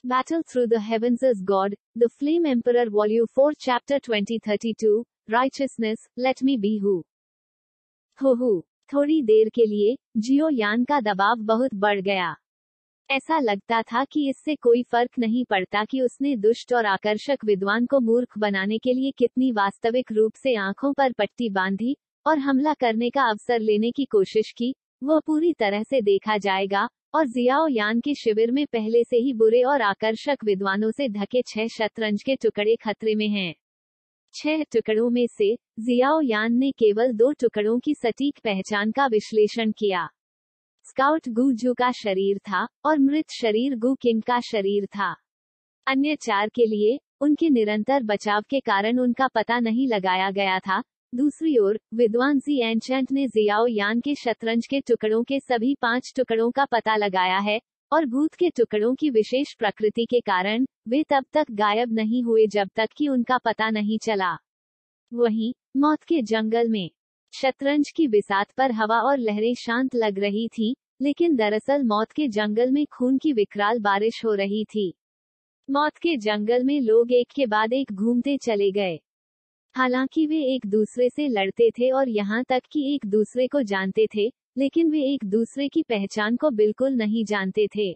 Battle Through the Heavens as God, The Flame Emperor Volume 4 Chapter 2032, Righteousness, Let Me Be Who. हो। थोड़ी देर के लिए जियो यान का दबाव बहुत बढ़ गया। ऐसा लगता था कि इससे कोई फर्क नहीं पड़ता कि उसने दुष्ट और आकर्षक विद्वान को मूर्ख बनाने के लिए कितनी वास्तविक रूप से आंखों पर पट्टी बांधी और हमला करने का अवसर लेने की कोशिश की, वह पूरी तरह से देखा जाएगा, और जियाओ यान के शिविर में पहले से ही बुरे और आकर्षक विद्वानों से ढके 6 शतरंज के टुकड़े खतरे में हैं। 6 टुकड़ों में से जियाओ यान ने केवल 2 टुकड़ों की सटीक पहचान का विश्लेषण किया। स्काउट गु जू का शरीर था और मृत शरीर गु किंग का शरीर था। अन्य 4 के लिए उनके निरंतर बचाव के कारण उनका पता नहीं लगाया गया था। दूसरी ओर विद्वान जी एंचेंट ने जियाओ यान के शतरंज के टुकड़ों के सभी 5 टुकड़ों का पता लगाया है, और भूत के टुकड़ों की विशेष प्रकृति के कारण वे तब तक गायब नहीं हुए जब तक कि उनका पता नहीं चला। वहीं मौत के जंगल में शतरंज की बिसात पर हवा और लहरें शांत लग रही थी, लेकिन दरअसल मौत के जंगल में खून की विकराल बारिश हो रही थी। मौत के जंगल में लोग एक के बाद एक घूमते चले गए। हालांकि वे एक दूसरे से लड़ते थे और यहाँ तक कि एक दूसरे को जानते थे, लेकिन वे एक दूसरे की पहचान को बिल्कुल नहीं जानते थे।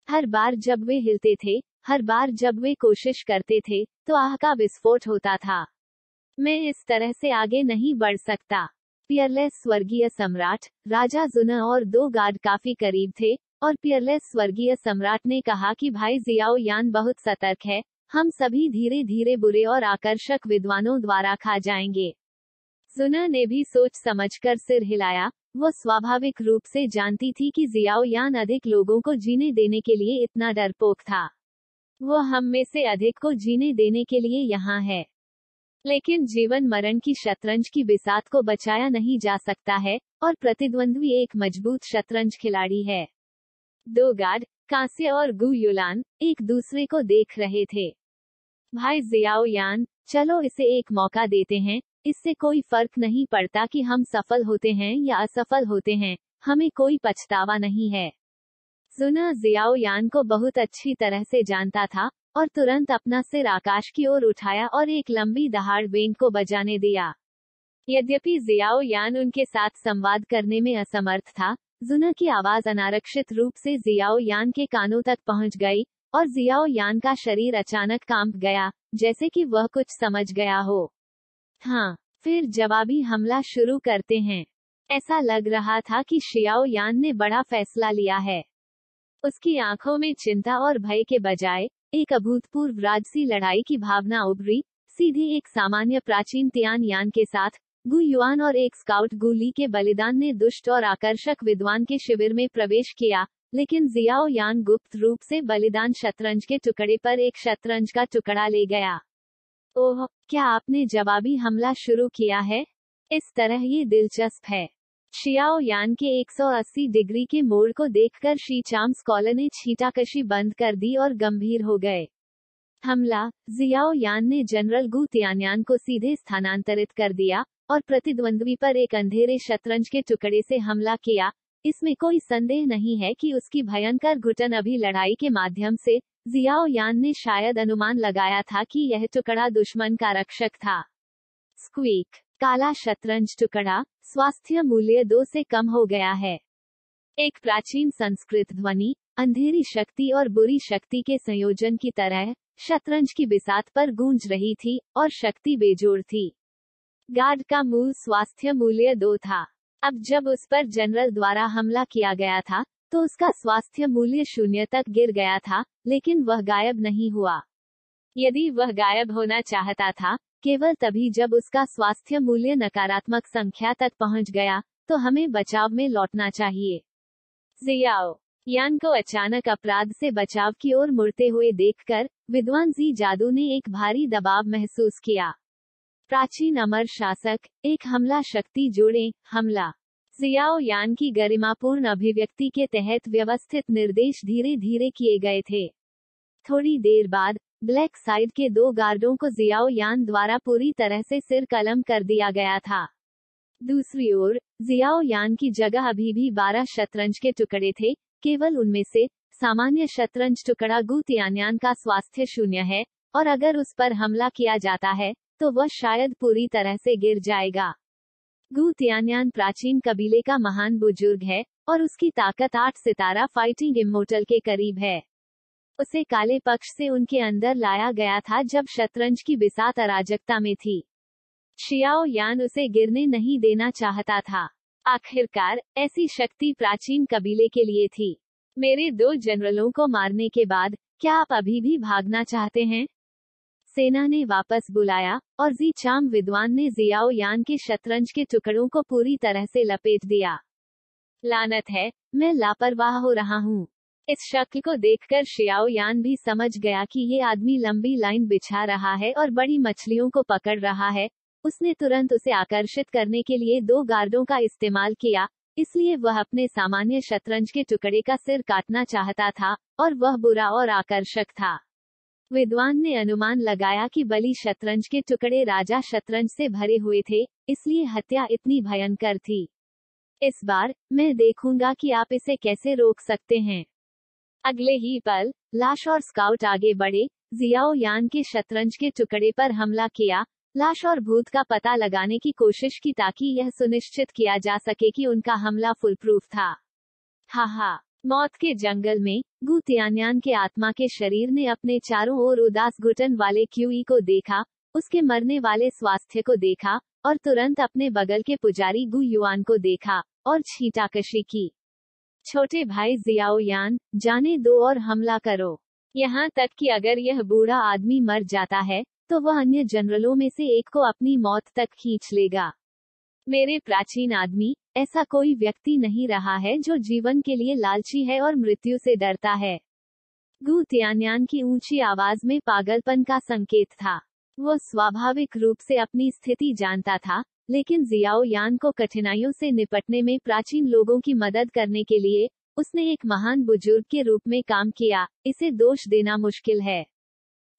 हर बार जब वे हिलते थे, हर बार जब वे कोशिश करते थे, तो आह का विस्फोट होता था। मैं इस तरह से आगे नहीं बढ़ सकता। पियरलेस स्वर्गीय सम्राट, राजा जुना और 2 गार्ड काफी करीब थे, और पियरलेस स्वर्गीय सम्राट ने कहा कि भाई जियाओ यान बहुत सतर्क है, हम सभी धीरे धीरे बुरे और आकर्षक विद्वानों द्वारा खा जाएंगे। जुना ने भी सोच समझकर सिर हिलाया। वो स्वाभाविक रूप से जानती थी कि जियाओ यान अधिक लोगों को जीने देने के लिए इतना डरपोक था। वो हम में से अधिक को जीने देने के लिए यहाँ है, लेकिन जीवन मरण की शतरंज की बिसात को बचाया नहीं जा सकता है, और प्रतिद्वंद्वी एक मजबूत शतरंज खिलाड़ी है। 2 गार्ड, कांस्य और गु युलान, एक दूसरे को देख रहे थे। भाई जियाओ यान, चलो इसे एक मौका देते हैं, इससे कोई फर्क नहीं पड़ता कि हम सफल होते हैं या असफल होते हैं, हमें कोई पछतावा नहीं है। जुना जियाओ यान को बहुत अच्छी तरह से जानता था, और तुरंत अपना सिर आकाश की ओर उठाया और एक लंबी दहाड़ बेंग को बजाने दिया। यद्यपि जियाओ यान उनके साथ संवाद करने में असमर्थ था, जुना की आवाज अनारक्षित रूप से जियाओ यान के कानों तक पहुंच गई, और जियाओ यान का शरीर अचानक कांप गया, जैसे कि वह कुछ समझ गया हो। हाँ, फिर जवाबी हमला शुरू करते हैं। ऐसा लग रहा था कि शियाओ यान ने बड़ा फैसला लिया है। उसकी आंखों में चिंता और भय के बजाय एक अभूतपूर्व राजसी लड़ाई की भावना उभरी। सीधे एक सामान्य प्राचीन तियान यान के साथ गु युआन और एक स्काउट गु ली के बलिदान ने दुष्ट और आकर्षक विद्वान के शिविर में प्रवेश किया, लेकिन जियाओ यान गुप्त रूप से बलिदान शतरंज के टुकड़े पर एक शतरंज का टुकड़ा ले गया। ओह, क्या आपने जवाबी हमला शुरू किया है? इस तरह ये दिलचस्प है। शियाओ यान के 180 डिग्री के मोड़ को देखकर शी चाम स्कॉलर ने छींटाकशी बंद कर दी और गंभीर हो गए। हमला, जियाओ यान ने जनरल गु तियानयान को सीधे स्थानांतरित कर दिया और प्रतिद्वंद्वी पर एक अंधेरे शतरंज के टुकड़े से हमला किया। इसमें कोई संदेह नहीं है कि उसकी भयंकर घुटन अभी लड़ाई के माध्यम से जियाओ यान ने शायद अनुमान लगाया था कि यह टुकड़ा दुश्मन का रक्षक था। स्क्वीक, काला शतरंज टुकड़ा, स्वास्थ्य मूल्य 2 से कम हो गया है। एक प्राचीन संस्कृत ध्वनि, अंधेरी शक्ति और बुरी शक्ति के संयोजन की तरह, शतरंज की बिसात पर गूंज रही थी, और शक्ति बेजोड़ थी। गार्ड का मूल स्वास्थ्य मूल्य 2 था। अब जब उस पर जनरल द्वारा हमला किया गया था, तो उसका स्वास्थ्य मूल्य 0 तक गिर गया था, लेकिन वह गायब नहीं हुआ। यदि वह गायब होना चाहता था, केवल तभी जब उसका स्वास्थ्य मूल्य नकारात्मक संख्या तक पहुंच गया, तो हमें बचाव में लौटना चाहिए। जियाओ यान को अचानक अपराध से बचाव की ओर मुड़ते हुए देखकर विद्वान जी जादू ने एक भारी दबाव महसूस किया। प्राचीन अमर शासक, एक हमला शक्ति जोड़ें, हमला। जियाओ यान की गरिमापूर्ण अभिव्यक्ति के तहत व्यवस्थित निर्देश धीरे धीरे किए गए थे। थोड़ी देर बाद ब्लैक साइड के 2 गार्डों को जियाओ यान द्वारा पूरी तरह से सिर कलम कर दिया गया था। दूसरी ओर जियाओ यान की जगह अभी भी 12 शतरंज के टुकड़े थे, केवल उनमें से सामान्य शतरंज टुकड़ा गु तियान्यान का स्वास्थ्य शून्य है, और अगर उस पर हमला किया जाता है तो वह शायद पूरी तरह से गिर जाएगा। गु तियान्यान प्राचीन कबीले का महान बुजुर्ग है, और उसकी ताकत 8 सितारा फाइटिंग इम्मोर्टल के करीब है। उसे काले पक्ष से उनके अंदर लाया गया था जब शतरंज की बिसात अराजकता में थी। शियाओ यान उसे गिरने नहीं देना चाहता था। आखिरकार ऐसी शक्ति प्राचीन कबीले के लिए थी। मेरे 2 जनरलों को मारने के बाद क्या आप अभी भी भागना चाहते हैं? सेना ने वापस बुलाया, और जी चाम विद्वान ने जियाओ यान के शतरंज के टुकड़ों को पूरी तरह से लपेट दिया। लानत है, मैं लापरवाह हो रहा हूँ। इस शक्ल को देखकर शियाओ यान भी समझ गया कि ये आदमी लंबी लाइन बिछा रहा है और बड़ी मछलियों को पकड़ रहा है। उसने तुरंत उसे आकर्षित करने के लिए 2 गार्डों का इस्तेमाल किया, इसलिए वह अपने सामान्य शतरंज के टुकड़े का सिर काटना चाहता था, और वह बुरा और आकर्षक था। विद्वान ने अनुमान लगाया कि बली शतरंज के टुकड़े राजा शतरंज से भरे हुए थे, इसलिए हत्या इतनी भयंकर थी। इस बार मैं देखूंगा कि आप इसे कैसे रोक सकते हैं। अगले ही पल लाश और स्काउट आगे बढ़े, जियाओ यान के शतरंज के टुकड़े पर हमला किया, लाश और भूत का पता लगाने की कोशिश की ताकि यह सुनिश्चित किया जा सके कि उनका हमला फुलप्रूफ था। हा, मौत के जंगल में गु तियान्यान के आत्मा के शरीर ने अपने चारों ओर उदास घुटन वाले क्यूई को देखा, उसके मरने वाले स्वास्थ्य को देखा, और तुरंत अपने बगल के पुजारी गु युआन को देखा, और छींटाकशी की। छोटे भाई जियाओ यान, जाने दो और हमला करो। यहाँ तक कि अगर यह बूढ़ा आदमी मर जाता है तो वह अन्य जनरलों में से एक को अपनी मौत तक खींच लेगा। मेरे प्राचीन आदमी, ऐसा कोई व्यक्ति नहीं रहा है जो जीवन के लिए लालची है और मृत्यु से डरता है। गु तियान्यान की ऊंची आवाज में पागलपन का संकेत था। वो स्वाभाविक रूप से अपनी स्थिति जानता था, लेकिन जियाओ यान को कठिनाइयों से निपटने में प्राचीन लोगों की मदद करने के लिए उसने एक महान बुजुर्ग के रूप में काम किया, इसे दोष देना मुश्किल है।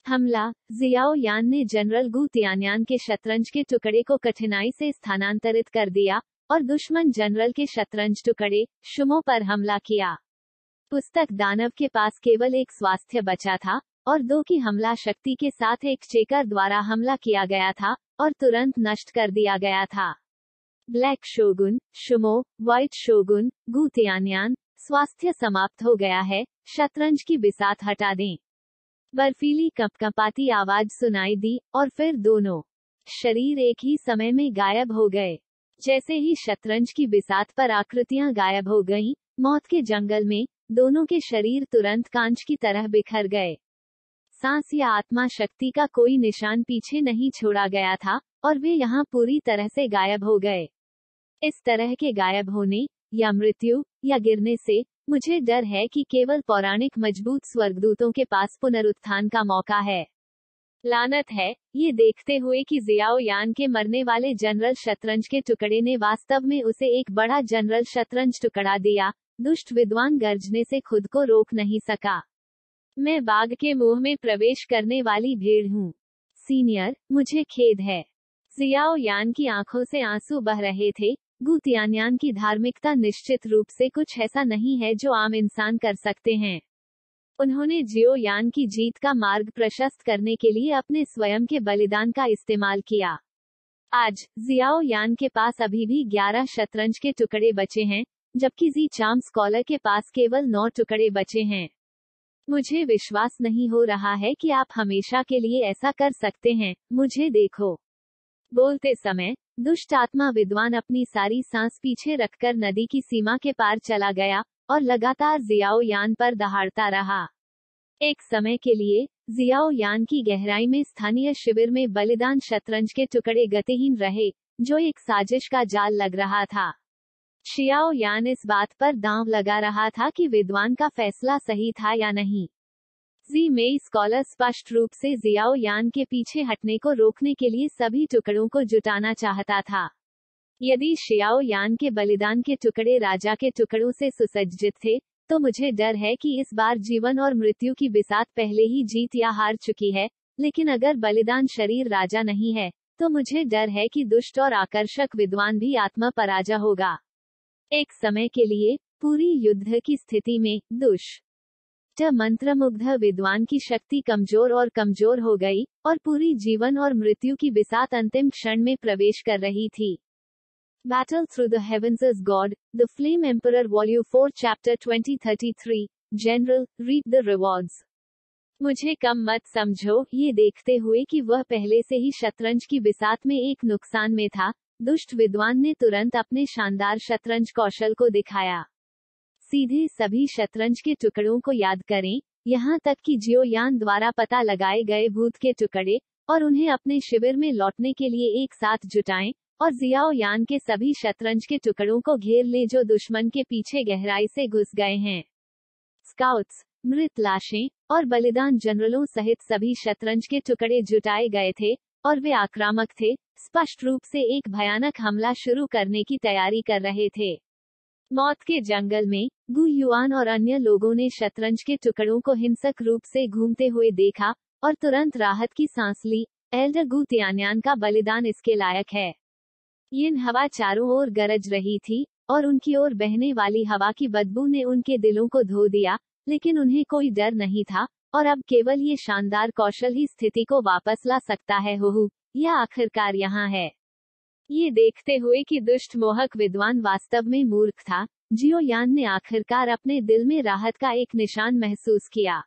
हमला। जियाओ यान ने जनरल गु तियान्यान के शतरंज के टुकड़े को कठिनाई से स्थानांतरित कर दिया, और दुश्मन जनरल के शतरंज टुकड़े शुमो पर हमला किया। पुस्तक दानव के पास केवल एक स्वास्थ्य बचा था, और 2 की हमला शक्ति के साथ एक चेकर द्वारा हमला किया गया था, और तुरंत नष्ट कर दिया गया था। ब्लैक शोगुन, शुमो, व्हाइट शोगुन, गु तियान्यान, स्वास्थ्य समाप्त हो गया है, शतरंज की बिसात हटा दें। बर्फीली कंपकंपाती आवाज सुनाई दी, और फिर दोनों शरीर एक ही समय में गायब हो गए। जैसे ही शतरंज की बिसात पर आकृतियां गायब हो गईं, मौत के जंगल में दोनों के शरीर तुरंत कांच की तरह बिखर गए। सांस या आत्मा शक्ति का कोई निशान पीछे नहीं छोड़ा गया था, और वे यहाँ पूरी तरह से गायब हो गए। इस तरह के गायब होने, या मृत्यु, या गिरने से मुझे डर है कि केवल पौराणिक मजबूत स्वर्गदूतों के पास पुनरुत्थान का मौका है। लानत है, ये देखते हुए कि जियाओ यान के मरने वाले जनरल शतरंज के टुकड़े ने वास्तव में उसे एक बड़ा जनरल शतरंज टुकड़ा दिया। दुष्ट विद्वान गर्जने से खुद को रोक नहीं सका। मैं बाघ के मुंह में प्रवेश करने वाली भेड़ हूँ। सीनियर, मुझे खेद है। जियाओ यान की आंखों से आंसू बह रहे थे। गु तियान्यान की धार्मिकता निश्चित रूप से कुछ ऐसा नहीं है जो आम इंसान कर सकते हैं। उन्होंने जियो यान की जीत का मार्ग प्रशस्त करने के लिए अपने स्वयं के बलिदान का इस्तेमाल किया। आज जियाओ यान के पास अभी भी 11 शतरंज के टुकड़े बचे हैं, जबकि जी चाम स्कॉलर के पास केवल 9 टुकड़े बचे हैं। मुझे विश्वास नहीं हो रहा है कि आप हमेशा के लिए ऐसा कर सकते हैं। मुझे देखो। बोलते समय दुष्ट आत्मा विद्वान अपनी सारी सांस पीछे रखकर नदी की सीमा के पार चला गया, और लगातार जियाओ यान पर दहाड़ता रहा। एक समय के लिए जियाओ यान की गहराई में स्थानीय शिविर में बलिदान शतरंज के टुकड़े गतिहीन रहे, जो एक साजिश का जाल लग रहा था। शियाओ यान इस बात पर दांव लगा रहा था कि विद्वान का फैसला सही था या नहीं। जी मेई स्कॉलर स्पष्ट रूप से जियाओ यान के पीछे हटने को रोकने के लिए सभी टुकड़ों को जुटाना चाहता था। यदि शियाओ यान के बलिदान के टुकड़े राजा के टुकड़ों से सुसज्जित थे, तो मुझे डर है कि इस बार जीवन और मृत्यु की बिसात पहले ही जीत या हार चुकी है। लेकिन अगर बलिदान शरीर राजा नहीं है, तो मुझे डर है कि दुष्ट और आकर्षक विद्वान भी आत्मा पराजय होगा। एक समय के लिए पूरी युद्ध की स्थिति में मंत्रमुग्ध विद्वान की शक्ति कमजोर और कमजोर हो गई, और पूरी जीवन और मृत्यु की बिसात अंतिम क्षण में प्रवेश कर रही थी। Battle Through the Heavens as God, The Flame Emperor Volume 4 Chapter 2033, General, Reap the Rewards। मुझे कम मत समझो, ये देखते हुए कि वह पहले से ही शतरंज की बिसात में एक नुकसान में था, दुष्ट विद्वान ने तुरंत अपने शानदार शतरंज कौशल को दिखाया। सीधे सभी शतरंज के टुकड़ों को याद करें, यहाँ तक कि जियो यान द्वारा पता लगाए गए भूत के टुकड़े, और उन्हें अपने शिविर में लौटने के लिए एक साथ जुटाएं, और जियाओ यान के सभी शतरंज के टुकड़ों को घेर ले जो दुश्मन के पीछे गहराई से घुस गए हैं। स्काउट्स, मृत लाशें, और बलिदान जनरलों सहित सभी शतरंज के टुकड़े जुटाए गए थे, और वे आक्रामक थे, स्पष्ट रूप से एक भयानक हमला शुरू करने की तैयारी कर रहे थे। मौत के जंगल में गु युआन और अन्य लोगों ने शतरंज के टुकड़ों को हिंसक रूप से घूमते हुए देखा, और तुरंत राहत की सांस ली। एल्डर गु तियान्यान का बलिदान इसके लायक है। यिन हवा चारों ओर गरज रही थी, और उनकी ओर बहने वाली हवा की बदबू ने उनके दिलों को धो दिया, लेकिन उन्हें कोई डर नहीं था, और अब केवल ये शानदार कौशल ही स्थिति को वापस ला सकता है। हो यह आखिरकार यहाँ है। ये देखते हुए कि दुष्ट मोहक विद्वान वास्तव में मूर्ख था, जियो यान ने आखिरकार अपने दिल में राहत का एक निशान महसूस किया।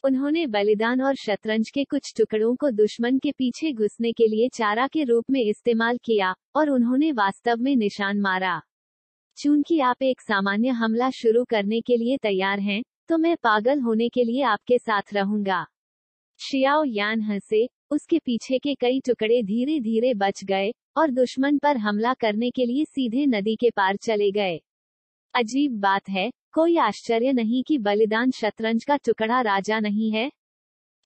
उन्होंने बलिदान और शतरंज के कुछ टुकड़ों को दुश्मन के पीछे घुसने के लिए चारा के रूप में इस्तेमाल किया, और उन्होंने वास्तव में निशान मारा। चूंकि आप एक सामान्य हमला शुरू करने के लिए तैयार हैं, तो मैं पागल होने के लिए आपके साथ रहूंगा। शियाओ यान हंसे, उसके पीछे के कई टुकड़े धीरे धीरे बच गए, और दुश्मन पर हमला करने के लिए सीधे नदी के पार चले गए। अजीब बात है, कोई आश्चर्य नहीं कि बलिदान शतरंज का टुकड़ा राजा नहीं है।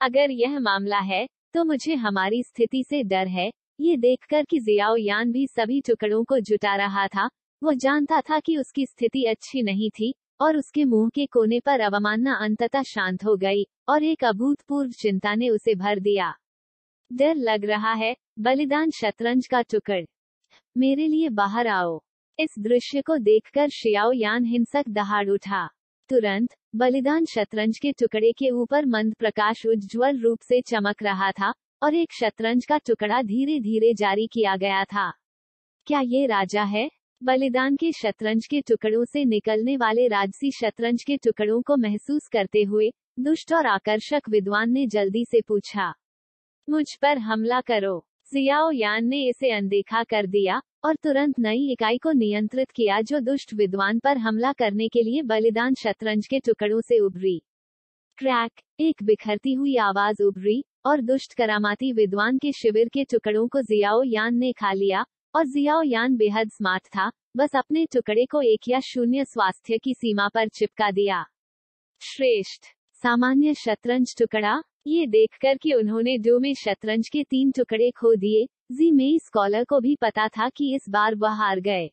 अगर यह मामला है, तो मुझे हमारी स्थिति से डर है। ये देखकर कि जियाओ यान भी सभी टुकड़ों को जुटा रहा था, वो जानता था कि उसकी स्थिति अच्छी नहीं थी, और उसके मुंह के कोने पर अवमानना अंततः शांत हो गई, और एक अभूतपूर्व चिंता ने उसे भर दिया। डर लग रहा है, बलिदान शतरंज का टुकड़, मेरे लिए बाहर आओ। इस दृश्य को देखकर शियाओ यान हिंसक दहाड़ उठा। तुरंत बलिदान शतरंज के टुकड़े के ऊपर मंद प्रकाश उज्ज्वल रूप से चमक रहा था, और एक शतरंज का टुकड़ा धीरे धीरे जारी किया गया था। क्या ये राजा है? बलिदान के शतरंज के टुकड़ों से निकलने वाले राजसी शतरंज के टुकड़ों को महसूस करते हुए दुष्ट और आकर्षक विद्वान ने जल्दी से पूछा। मुझ पर हमला करो। जियाओ यान ने इसे अनदेखा कर दिया, और तुरंत नई इकाई को नियंत्रित किया जो दुष्ट विद्वान पर हमला करने के लिए बलिदान शतरंज के टुकड़ों से उभरी। क्रैक, एक बिखरती हुई आवाज उभरी, और दुष्ट करामाती विद्वान के शिविर के टुकड़ों को जियाओ यान ने खा लिया, और जियाओ यान बेहद स्मार्ट था, बस अपने टुकड़े को 1 या 0 स्वास्थ्य की सीमा पर चिपका दिया। श्रेष्ठ सामान्य शतरंज टुकड़ा। ये देखकर कि उन्होंने डो में शतरंज के 3 टुकड़े खो दिए, जी मेई स्कॉलर को भी पता था कि इस बार वह हार गए।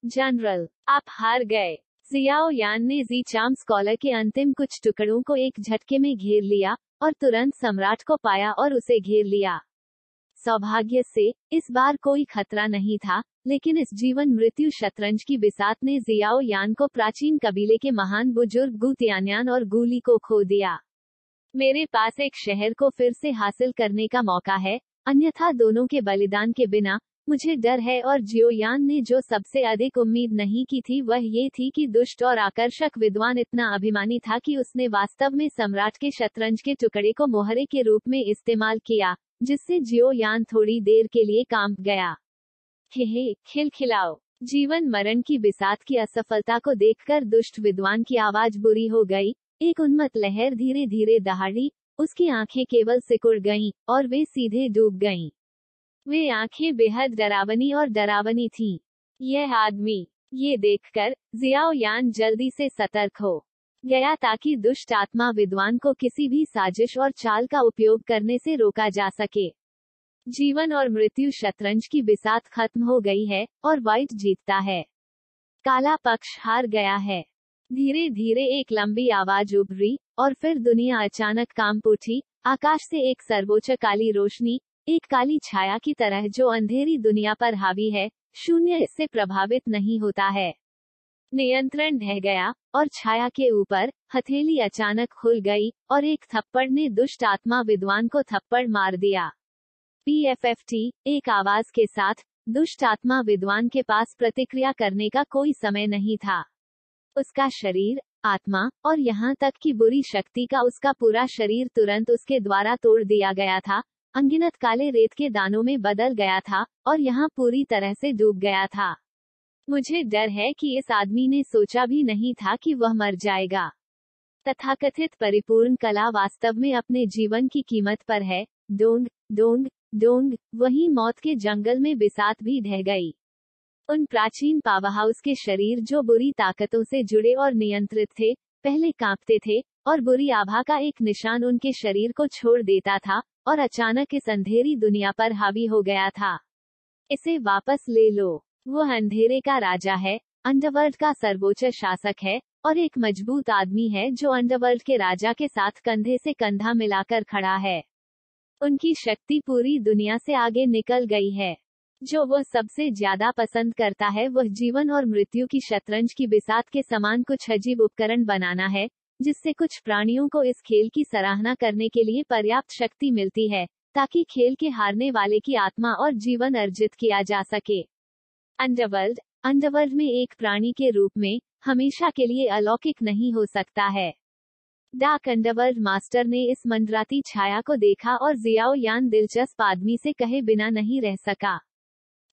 जनरल, आप हार गए। जियाओ यान ने जी चाम स्कॉलर के अंतिम कुछ टुकड़ों को एक झटके में घेर लिया, और तुरंत सम्राट को पाया और उसे घेर लिया। सौभाग्य से इस बार कोई खतरा नहीं था, लेकिन इस जीवन मृत्यु शतरंज की बिसात ने जियाओ यान को प्राचीन कबीले के महान बुजुर्ग गु तियान्यान और गु ली को खो दिया। मेरे पास एक शहर को फिर से हासिल करने का मौका है, अन्यथा दोनों के बलिदान के बिना मुझे डर है। और जियो यान ने जो सबसे अधिक उम्मीद नहीं की थी वह ये थी कि दुष्ट और आकर्षक विद्वान इतना अभिमानी था कि उसने वास्तव में सम्राट के शतरंज के टुकड़े को मोहरे के रूप में इस्तेमाल किया, जिससे जियो यान थोड़ी देर के लिए कांप गया। हे खिलखिलाओ। जीवन मरण की बिसात की असफलता को देखकर दुष्ट विद्वान की आवाज बुरी हो गई। एक उन्मत्त लहर धीरे धीरे दहाड़ी, उसकी आंखें केवल सिकुड़ गईं, और वे सीधे डूब गईं। वे आंखें बेहद डरावनी थीं। यह आदमी, ये देखकर जियाओ यान जल्दी से सतर्क हो गया ताकि दुष्ट आत्मा विद्वान को किसी भी साजिश और चाल का उपयोग करने से रोका जा सके। जीवन और मृत्यु शतरंज की बिसात खत्म हो गई है, और व्हाइट जीतता है। काला पक्ष हार गया है। धीरे धीरे एक लंबी आवाज उभरी, और फिर दुनिया अचानक कांप उठी। आकाश से एक सर्वोच्च काली रोशनी, एक काली छाया की तरह जो अंधेरी दुनिया पर हावी है, शून्य इससे प्रभावित नहीं होता है। नियंत्रण ढह गया और छाया के ऊपर हथेली अचानक खुल गई और एक थप्पड़ ने दुष्ट आत्मा विद्वान को थप्पड़ मार दिया। PFFT, एक आवाज के साथ, दुष्ट आत्मा विद्वान के पास प्रतिक्रिया करने का कोई समय नहीं था। उसका शरीर, आत्मा और यहाँ तक कि बुरी शक्ति का उसका पूरा शरीर तुरंत उसके द्वारा तोड़ दिया गया था, अनगिनत काले रेत के दानों में बदल गया था और यहाँ पूरी तरह से डूब गया था। मुझे डर है कि इस आदमी ने सोचा भी नहीं था कि वह मर जाएगा। तथाकथित परिपूर्ण कला वास्तव में अपने जीवन की कीमत पर है। डोंग डोंग डोंग, वही मौत के जंगल में बिसात भी ढह गई। उन प्राचीन पावरहाउस के शरीर जो बुरी ताकतों से जुड़े और नियंत्रित थे, पहले कांपते थे और बुरी आभा का एक निशान उनके शरीर को छोड़ देता था और अचानक इस अंधेरी दुनिया पर हावी हो गया था। इसे वापस ले लो। वो अंधेरे का राजा है, अंडरवर्ल्ड का सर्वोच्च शासक है और एक मजबूत आदमी है जो अंडरवर्ल्ड के राजा के साथ कंधे से कंधा मिलाकर खड़ा है। उनकी शक्ति पूरी दुनिया से आगे निकल गई है। जो वह सबसे ज्यादा पसंद करता है वह जीवन और मृत्यु की शतरंज की बिसात के समान कुछ अजीब उपकरण बनाना है, जिससे कुछ प्राणियों को इस खेल की सराहना करने के लिए पर्याप्त शक्ति मिलती है, ताकि खेल के हारने वाले की आत्मा और जीवन अर्जित किया जा सके। अंडरवर्ल्ड में एक प्राणी के रूप में हमेशा के लिए अलौकिक नहीं हो सकता है। डार्क अंडरवर्ल्ड मास्टर ने इस मंडराती छाया को देखा और जियाओ यान दिलचस्प आदमी से कहे बिना नहीं रह सका।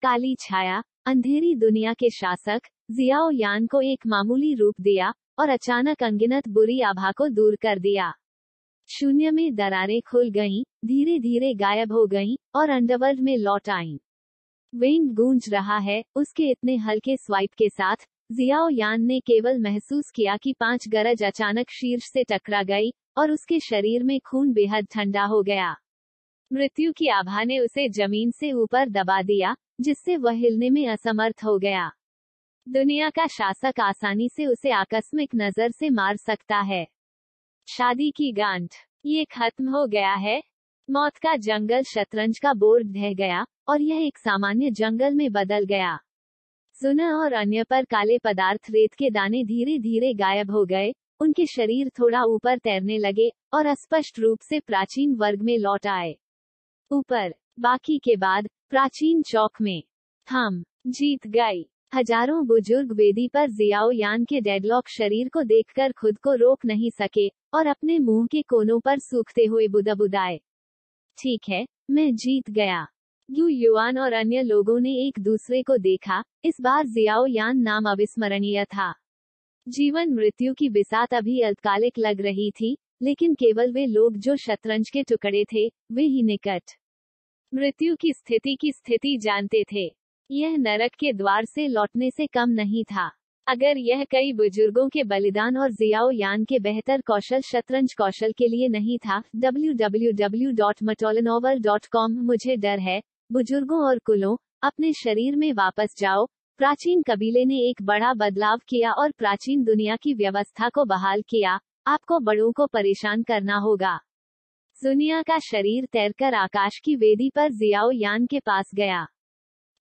काली छाया, अंधेरी दुनिया के शासक, जियाओ यान को एक मामूली रूप दिया और अचानक अनगिनत बुरी आभा को दूर कर दिया। शून्य में दरारें खुल गईं, धीरे धीरे गायब हो गईं और अंडरवर्ल्ड में लौट आईं। विंग गूंज रहा है। उसके इतने हल्के स्वाइप के साथ जियाओ यान ने केवल महसूस किया कि 5 गरज अचानक शीर्ष से टकरा गई और उसके शरीर में खून बेहद ठंडा हो गया। मृत्यु की आभा ने उसे जमीन से ऊपर दबा दिया, जिससे वह हिलने में असमर्थ हो गया। दुनिया का शासक आसानी से उसे आकस्मिक नजर से मार सकता है। शादी की गांठ, ये खत्म हो गया है। मौत का जंगल शतरंज का बोर्ड ढह गया और यह एक सामान्य जंगल में बदल गया। सुना और अन्य पर काले पदार्थ रेत के दाने धीरे धीरे गायब हो गए, उनके शरीर थोड़ा ऊपर तैरने लगे और अस्पष्ट रूप से प्राचीन वर्ग में लौट आए। ऊपर, बाकी के बाद, प्राचीन चौक में। हम जीत गए। हजारों बुजुर्ग वेदी पर जियाओ यान के डेडलॉक शरीर को देखकर खुद को रोक नहीं सके और अपने मुंह के कोनों पर सूखते हुए बुदबुदाए। ठीक है, मैं जीत गया। यू युआन और अन्य लोगों ने एक दूसरे को देखा। इस बार जियाओ यान नाम अविस्मरणीय था। जीवन मृत्यु की बिसात अभी अल्पकालिक लग रही थी, लेकिन केवल वे लोग जो शतरंज के टुकड़े थे, वे ही निकट मृत्यु की स्थिति जानते थे। यह नरक के द्वार से लौटने से कम नहीं था। अगर यह कई बुजुर्गों के बलिदान और जियाओ यान के बेहतर कौशल शतरंज कौशल के लिए नहीं था। www.matolanovel.com। मुझे डर है, बुजुर्गों और कुलों, अपने शरीर में वापस जाओ। प्राचीन कबीले ने एक बड़ा बदलाव किया और प्राचीन दुनिया की व्यवस्था को बहाल किया। आपको बड़ों को परेशान करना होगा। दुनिया का शरीर तैरकर आकाश की वेदी पर जियाओ यान के पास गया।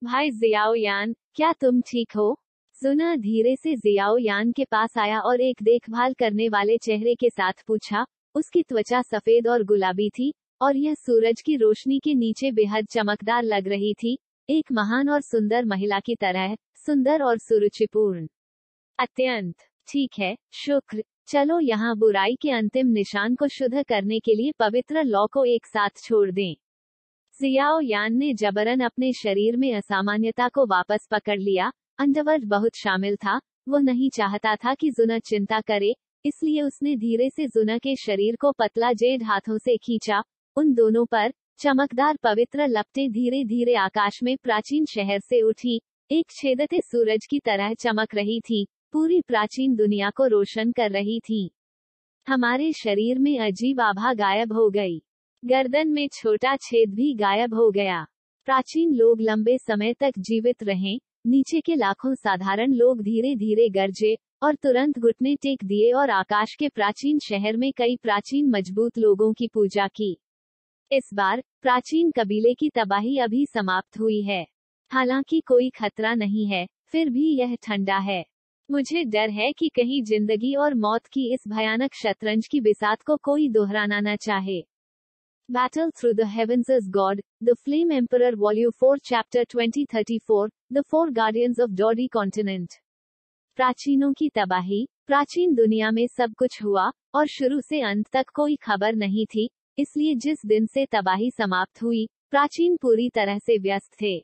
भाई जियाओ यान, क्या तुम ठीक हो? सुना धीरे से जियाओ यान के पास आया और एक देखभाल करने वाले चेहरे के साथ पूछा। उसकी त्वचा सफेद और गुलाबी थी और यह सूरज की रोशनी के नीचे बेहद चमकदार लग रही थी, एक महान और सुंदर महिला की तरह, सुंदर और सुरुचिपूर्ण। अत्यंत ठीक है, शुक्र। चलो यहाँ बुराई के अंतिम निशान को शुद्ध करने के लिए पवित्र लौ को एक साथ छोड़ दें। जियाओ यान ने जबरन अपने शरीर में असामान्यता को वापस पकड़ लिया। अंडरवर्ल्ड बहुत शामिल था। वो नहीं चाहता था कि जुना चिंता करे, इसलिए उसने धीरे से जुना के शरीर को पतला जेड हाथों से खींचा। उन दोनों पर चमकदार पवित्र लपटें धीरे धीरे आकाश में प्राचीन शहर से उठी, एक छेदते सूरज की तरह चमक रही थी, पूरी प्राचीन दुनिया को रोशन कर रही थी। हमारे शरीर में अजीब आभा गायब हो गई। गर्दन में छोटा छेद भी गायब हो गया। प्राचीन लोग लंबे समय तक जीवित रहे। नीचे के लाखों साधारण लोग धीरे धीरे गरजे और तुरंत घुटने टेक दिए और आकाश के प्राचीन शहर में कई प्राचीन मजबूत लोगों की पूजा की। इस बार प्राचीन कबीले की तबाही अभी समाप्त हुई है। हालांकि कोई खतरा नहीं है, फिर भी यह ठंडा है। मुझे डर है कि कहीं जिंदगी और मौत की इस भयानक शतरंज की बिसात को कोई दोहराना न चाहे। Battle Through the Heavens as God, The Flame Emperor Volume 4 Chapter 2034, The Four Guardians of Dodi Continent। प्राचीनों की तबाही। प्राचीन दुनिया में सब कुछ हुआ, और शुरू से अंत तक कोई खबर नहीं थी, इसलिए जिस दिन से तबाही समाप्त हुई, प्राचीन पूरी तरह से व्यस्त थे।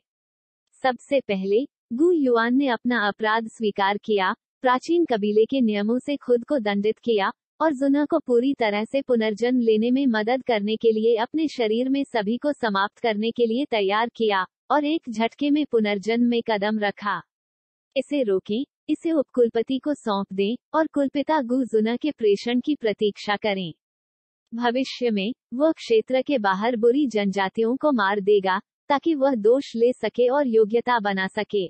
सबसे पहले, गु युआन ने अपना अपराध स्वीकार किया, प्राचीन कबीले के नियमों से खुद को दंडित किया, और जुना को पूरी तरह से पुनर्जन्म लेने में मदद करने के लिए अपने शरीर में सभी को समाप्त करने के लिए तैयार किया, और एक झटके में पुनर्जन्म में कदम रखा। इसे रोकें, इसे उपकुलपति को सौंप दें, और कुलपिता गु जुना के प्रेषण की प्रतीक्षा करें। भविष्य में, वह क्षेत्र के बाहर बुरी जनजातियों को मार देगा, ताकि वह दोष ले सके और योग्यता बना सके।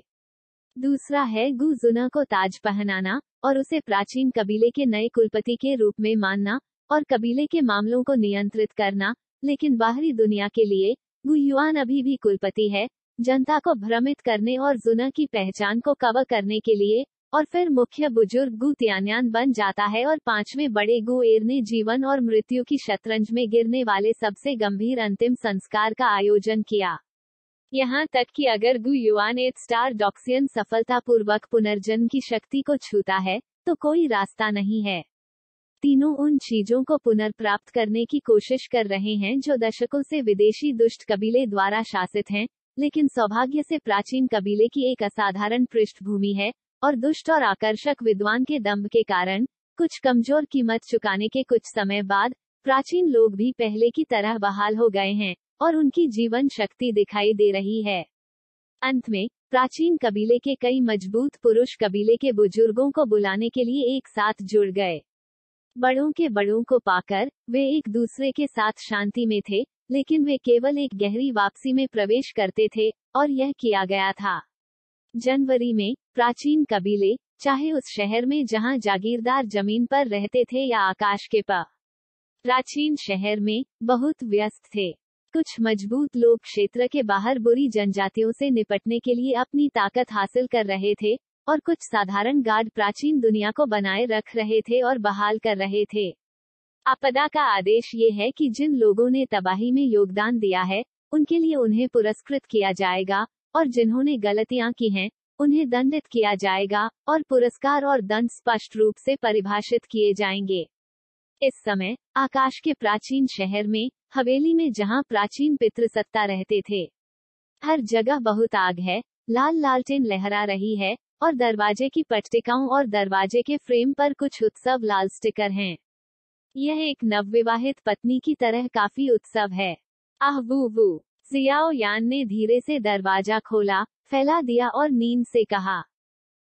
दूसरा है गु जुना को ताज पहनाना, और उसे प्राचीन कबीले के नए कुलपति के रूप में मानना, और कबीले के मामलों को नियंत्रित करना, लेकिन बाहरी दुनिया के लिए, गु युआन अभी भी कुलपति है, जनता को भ्रमित करने और जुना की पहचान को कवर करने के लिए, और फिर मुख्य बुजुर्ग गु तियान्यान बन जाता है और पांचवें बड़े गु एर ने जीवन और मृत्यु की शतरंज में गिरने वाले सबसे गंभीर अंतिम संस्कार का आयोजन किया। यहाँ तक कि अगर गु युआन 8 स्टार डॉक्सियन सफलतापूर्वक पुनर्जन्म की शक्ति को छूता है, तो कोई रास्ता नहीं है। तीनों उन चीजों को पुनर्प्राप्त करने की कोशिश कर रहे हैं जो दशकों से विदेशी दुष्ट कबीले द्वारा शासित हैं, लेकिन सौभाग्य से प्राचीन कबीले की एक असाधारण पृष्ठभूमि है, और दुष्ट और आकर्षक विद्वान के दम्भ के कारण, कुछ कमजोर कीमत चुकाने के कुछ समय बाद, प्राचीन लोग भी पहले की तरह बहाल हो गए हैं, और उनकी जीवन शक्ति दिखाई दे रही है। अंत में, प्राचीन कबीले के कई मजबूत पुरुष कबीले के बुजुर्गों को बुलाने के लिए एक साथ जुड़ गए। बड़ों के बड़ों को पाकर, वे एक दूसरे के साथ शांति में थे, लेकिन वे केवल एक गहरी वापसी में प्रवेश करते थे, और यह किया गया था। जनवरी में, प्राचीन कबीले, चाहे उस शहर में जहां जागीरदार जमीन पर रहते थे या आकाश के प्राचीन शहर में, बहुत व्यस्त थे। कुछ मजबूत लोग क्षेत्र के बाहर बुरी जनजातियों से निपटने के लिए अपनी ताकत हासिल कर रहे थे, और कुछ साधारण गार्ड प्राचीन दुनिया को बनाए रख रहे थे और बहाल कर रहे थे। आपदा का आदेश ये है कि जिन लोगों ने तबाही में योगदान दिया है, उनके लिए उन्हें पुरस्कृत किया जाएगा, और जिन्होंने गलतियां की हैं, उन्हें दंडित किया जाएगा, और पुरस्कार और दंड स्पष्ट रूप से परिभाषित किए जाएंगे। इस समय, आकाश के प्राचीन शहर में, हवेली में जहां प्राचीन पितृसत्ता रहते थे, हर जगह बहुत आग है, लाल लालटेन लहरा रही है, और दरवाजे की पट्टिकाओं और दरवाजे के फ्रेम पर कुछ उत्सव लाल स्टिकर हैं। यह एक नवविवाहित पत्नी की तरह काफी उत्सव है। आह वू वू। जियाओ यान ने धीरे से दरवाजा खोला, फैला दिया और नींद से कहा,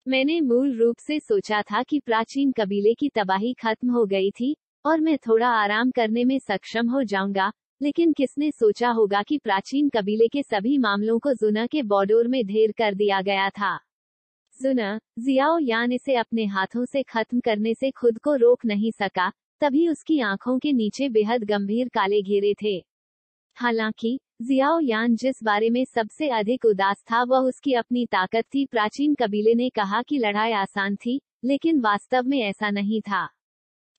मैंने मूल रूप से सोचा था कि प्राचीन कबीले की तबाही खत्म हो गई थी, और मैं थोड़ा आराम करने में सक्षम हो जाऊंगा, लेकिन किसने सोचा होगा कि प्राचीन कबीले के सभी मामलों को जुना के बॉर्डर में ढेर कर दिया गया था। जुना, जियाओ यान इसे अपने हाथों से खत्म करने से खुद को रोक नहीं सका, तभी उसकी आंखों के नीचे बेहद गंभीर काले घेरे थे। हालांकि, जियाओ यान जिस बारे में सबसे अधिक उदास था वह उसकी अपनी ताकत थी। प्राचीन कबीले ने कहा कि लड़ाई आसान थी, लेकिन वास्तव में ऐसा नहीं था।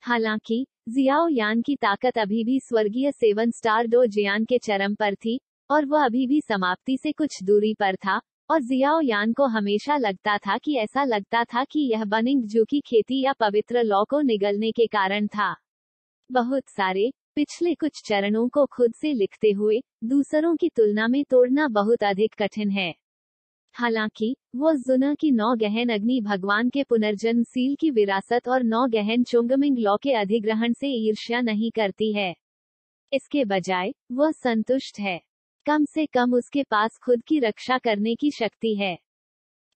हालांकि, जियाओ यान की ताकत अभी भी स्वर्गीय 7 स्टार डो जियान के चरम पर थी, और वह अभी भी समाप्ति से कुछ दूरी पर था, और जियाओ यान को हमेशा लगता था कि ऐसा लगता था कि यह बनिंग जू की खेती या पवित्र लौ को निगलने के कारण था। बहुत सारे, पिछले कुछ चरणों को खुद से लिखते हुए, दूसरों की तुलना में तोड़ना बहुत अधिक कठिन है। हालांकि, वो जुना की 9 गहन अग्नि भगवान के पुनर्जन्म सील की विरासत और 9 गहन चोंगमिंग लॉ के अधिग्रहण से ईर्ष्या नहीं करती है। इसके बजाय, वह संतुष्ट है। कम से कम उसके पास खुद की रक्षा करने की शक्ति है।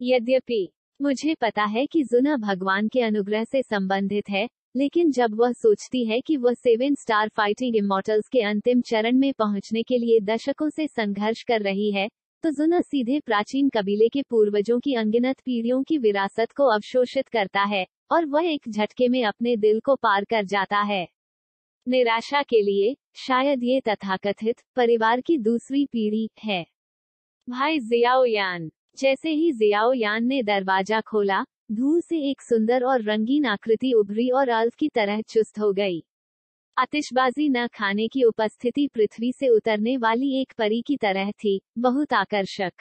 यद्यपि, मुझे पता है कि जुना भगवान के अनुग्रह से संबंधित है, लेकिन जब वह सोचती है कि वह 7 स्टार फाइटिंग इमॉर्टल्स के अंतिम चरण में पहुंचने के लिए दशकों से संघर्ष कर रही है, तो जुना सीधे प्राचीन कबीले के पूर्वजों की अनगिनत पीढ़ियों की विरासत को अवशोषित करता है, और वह एक झटके में अपने दिल को पार कर जाता है। निराशा के लिए, शायद ये तथाकथित परिवार की दूसरी पीढ़ी है। भाई जियाओ यान। जैसे ही जियाओ यान ने दरवाजा खोला, धूल से एक सुंदर और रंगीन आकृति उभरी और अल्फ की तरह चुस्त हो गई। आतिशबाजी न खाने की उपस्थिति पृथ्वी से उतरने वाली एक परी की तरह थी, बहुत आकर्षक।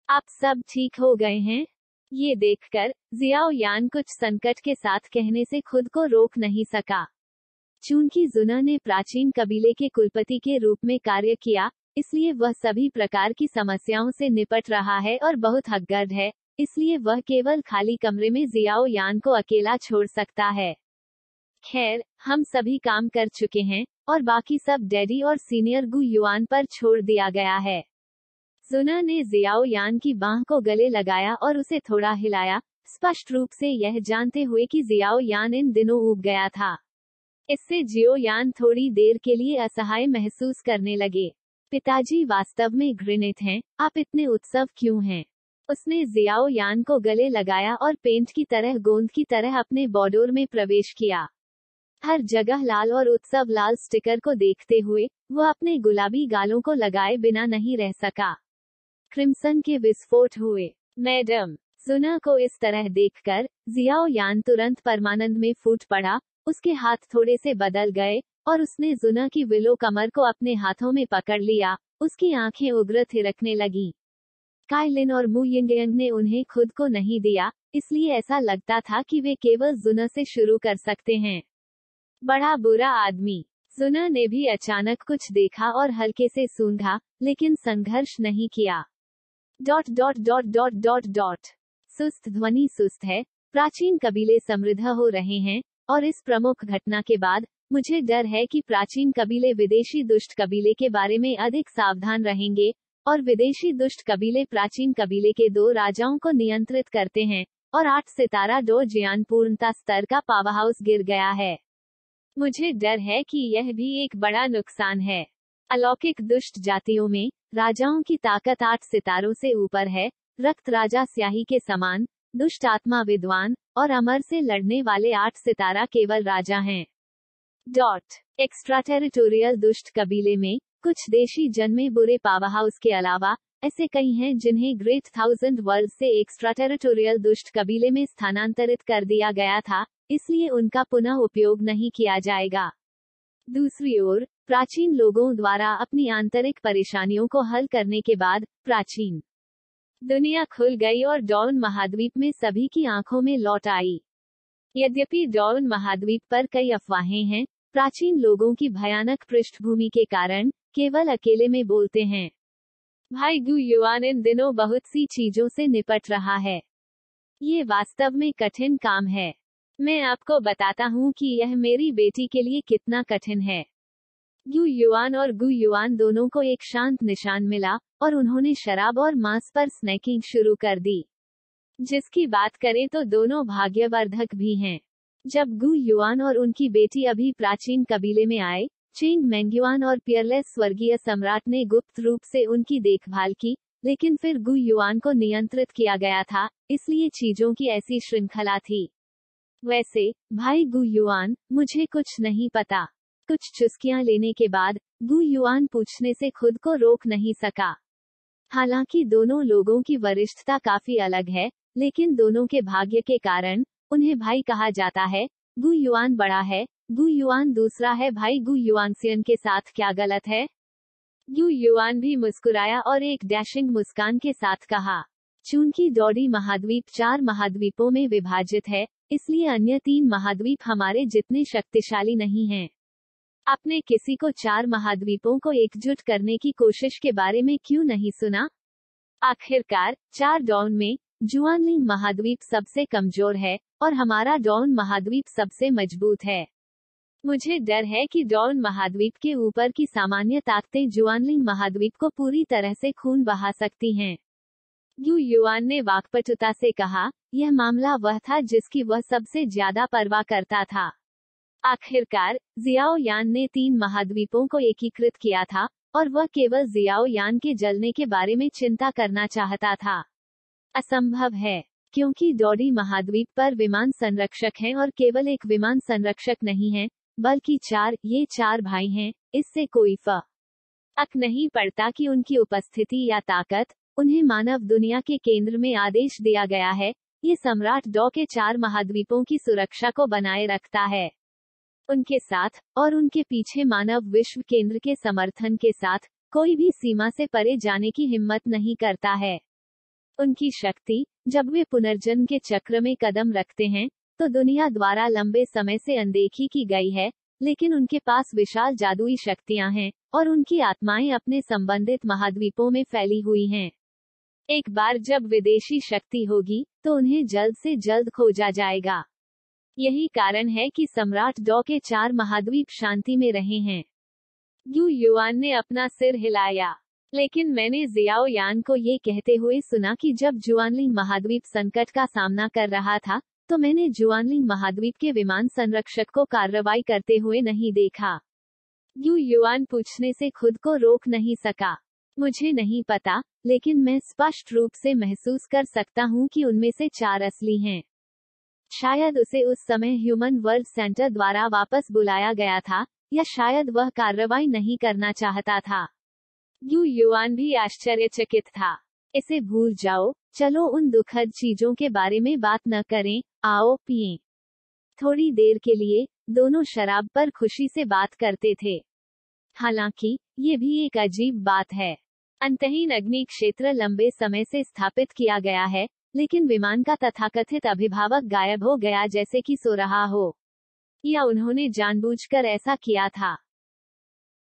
आप सब ठीक हो गए हैं? ये देखकर जियाओ यान कुछ संकट के साथ कहने से खुद को रोक नहीं सका। चूंकि जुना ने प्राचीन कबीले के कुलपति के रूप में कार्य किया, इसलिए वह सभी प्रकार की समस्याओं से निपट रहा है और बहुत हकगर्द है, इसलिए वह केवल खाली कमरे में जियाओ यान को अकेला छोड़ सकता है। खैर, हम सभी काम कर चुके हैं और बाकी सब डैडी और सीनियर गु युआन पर छोड़ दिया गया है। जुना ने जियाओ यान की बांह को गले लगाया और उसे थोड़ा हिलाया, स्पष्ट रूप से यह जानते हुए कि जियाओ यान इन दिनों ऊब गया था। इससे जियो यान थोड़ी देर के लिए असहाय महसूस करने लगे। पिताजी वास्तव में घृणित हैं, आप इतने उत्सव क्यों हैं? उसने जियाओ यान को गले लगाया और पेंट की तरह गोंद की तरह अपने बॉर्डर में प्रवेश किया। हर जगह लाल और उत्सव लाल स्टिकर को देखते हुए वह अपने गुलाबी गालों को लगाए बिना नहीं रह सका। क्रिम्सन के विस्फोट हुए। मैडम, जुना को इस तरह देखकर जियाओ यान तुरंत परमानंद में फूट पड़ा। उसके हाथ थोड़े से बदल गए और उसने जुना की विलो कमर को अपने हाथों में पकड़ लिया। उसकी आंखें उग्र थिरकने लगीं। काइलिन और मु यिंगयंग ने उन्हें खुद को नहीं दिया, इसलिए ऐसा लगता था कि वे केवल जुना से शुरू कर सकते हैं। बड़ा बुरा आदमी। जुना ने भी अचानक कुछ देखा और हल्के से सूंघा, लेकिन संघर्ष नहीं किया। सुस्त ध्वनि सुस्त है। प्राचीन कबीले समृद्ध हो रहे हैं और इस प्रमुख घटना के बाद मुझे डर है कि प्राचीन कबीले विदेशी दुष्ट कबीले के बारे में अधिक सावधान रहेंगे और विदेशी दुष्ट कबीले प्राचीन कबीले के 2 राजाओं को नियंत्रित करते हैं और 8 सितारा डो जियान पूर्णता स्तर का पावरहाउस गिर गया है। मुझे डर है कि यह भी एक बड़ा नुकसान है। अलौकिक दुष्ट जातियों में राजाओं की ताकत 8 सितारों से ऊपर है। रक्त राजा स्याही के समान, दुष्ट आत्मा विद्वान और अमर से लड़ने वाले 8 सितारा केवल राजा हैं। एक्स्ट्रा टेरिटोरियल दुष्ट कबीले में कुछ देशी जन्मे बुरे पावरहाउस के अलावा ऐसे कई हैं जिन्हें ग्रेट थाउजेंड वर्ल्ड से एक्स्ट्रा टेरिटोरियल दुष्ट कबीले में स्थानांतरित कर दिया गया था, इसलिए उनका पुनः उपयोग नहीं किया जाएगा। दूसरी ओर, प्राचीन लोगों द्वारा अपनी आंतरिक परेशानियों को हल करने के बाद प्राचीन दुनिया खुल गई और डॉन महाद्वीप में सभी की आंखों में लौट आई। यद्यपि डॉन महाद्वीप पर कई अफवाहें हैं, प्राचीन लोगों की भयानक पृष्ठभूमि के कारण केवल अकेले में बोलते हैं। भाई गु युआन इन दिनों बहुत सी चीजों से निपट रहा है। ये वास्तव में कठिन काम है। मैं आपको बताता हूँ कि यह मेरी बेटी के लिए कितना कठिन है। यू युआन और गु युआन दोनों को एक शांत निशान मिला और उन्होंने शराब और मांस पर स्नैकिंग शुरू कर दी। जिसकी बात करें तो दोनों भाग्यवर्धक भी हैं। जब गु युआन और उनकी बेटी अभी प्राचीन कबीले में आए, चेंग मेंगयुआन और पियरलेस स्वर्गीय सम्राट ने गुप्त रूप से उनकी देखभाल की, लेकिन फिर गु युआन को नियंत्रित किया गया था, इसलिए चीजों की ऐसी श्रृंखला थी। वैसे, भाई गु युआन, मुझे कुछ नहीं पता। कुछ चुस्कियां लेने के बाद गु युआन पूछने से खुद को रोक नहीं सका। हालांकि दोनों लोगों की वरिष्ठता काफी अलग है, लेकिन दोनों के भाग्य के कारण उन्हें भाई कहा जाता है। गु युआन बड़ा है, गु युआन दूसरा है। भाई गु युआनसियन के साथ क्या गलत है? गु युआन भी मुस्कुराया और एक डैशिंग मुस्कान के साथ कहा, चूंकि डोडी महाद्वीप 4 महाद्वीपों में विभाजित है, इसलिए अन्य 3 महाद्वीप हमारे जितने शक्तिशाली नहीं हैं। आपने किसी को 4 महाद्वीपों को एकजुट करने की कोशिश के बारे में क्यों नहीं सुना? आखिरकार 4 डॉन में जुआनलिंग महाद्वीप सबसे कमजोर है और हमारा डॉन महाद्वीप सबसे मजबूत है। मुझे डर है कि डॉन महाद्वीप के ऊपर की सामान्य ताकतें जुआनलिंग महाद्वीप को पूरी तरह से खून बहा सकती हैं। यू युआन ने वाकपटुता से कहा, यह मामला वह था जिसकी वह सबसे ज्यादा परवाह करता था। आखिरकार जियाओ यान ने 3 महाद्वीपों को एकीकृत किया था और वह केवल जियाओ यान के जलने के बारे में चिंता करना चाहता था। असंभव है, क्योंकि डोडी महाद्वीप पर विमान संरक्षक हैं और केवल एक विमान संरक्षक नहीं है, बल्कि 4। ये 4 भाई हैं। इससे कोई फर्क नहीं पड़ता कि उनकी उपस्थिति या ताकत, उन्हें मानव दुनिया के केंद्र में आदेश दिया गया है, ये सम्राट डॉ के 4 महाद्वीपों की सुरक्षा को बनाए रखता है। उनके साथ और उनके पीछे मानव विश्व केंद्र के समर्थन के साथ कोई भी सीमा से परे जाने की हिम्मत नहीं करता है। उनकी शक्ति, जब वे पुनर्जन्म के चक्र में कदम रखते हैं, तो दुनिया द्वारा लंबे समय से अनदेखी की गई है, लेकिन उनके पास विशाल जादुई शक्तियां हैं, और उनकी आत्माएं अपने संबंधित महाद्वीपों में फैली हुई हैं। एक बार जब विदेशी शक्ति होगी, तो उन्हें जल्द से जल्द खोजा जाएगा। यही कारण है कि सम्राट डॉ के 4 महाद्वीप शांति में रहे हैं। यू युआन ने अपना सिर हिलाया। लेकिन मैंने जियाओ यान को ये कहते हुए सुना कि जब जुआनलिंग महाद्वीप संकट का सामना कर रहा था, तो मैंने जुआनलिंग महाद्वीप के विमान संरक्षक को कार्रवाई करते हुए नहीं देखा। यू युआन पूछने से खुद को रोक नहीं सका। मुझे नहीं पता, लेकिन मैं स्पष्ट रूप से महसूस कर सकता हूँ कि उनमें से 4 असली हैं। शायद उसे उस समय ह्यूमन वर्ल्ड सेंटर द्वारा वापस बुलाया गया था, या शायद वह कार्रवाई नहीं करना चाहता था। यू युआन भी आश्चर्यचकित था। इसे भूल जाओ, चलो उन दुखद चीजों के बारे में बात न करें, आओ पिएं। थोड़ी देर के लिए दोनों शराब पर खुशी से बात करते थे। हालांकि ये भी एक अजीब बात है। अंतहीन अग्नि क्षेत्र लंबे समय से स्थापित किया गया है, लेकिन विमान का तथाकथित अभिभावक गायब हो गया, जैसे कि सो रहा हो, या उन्होंने जानबूझकर ऐसा किया था।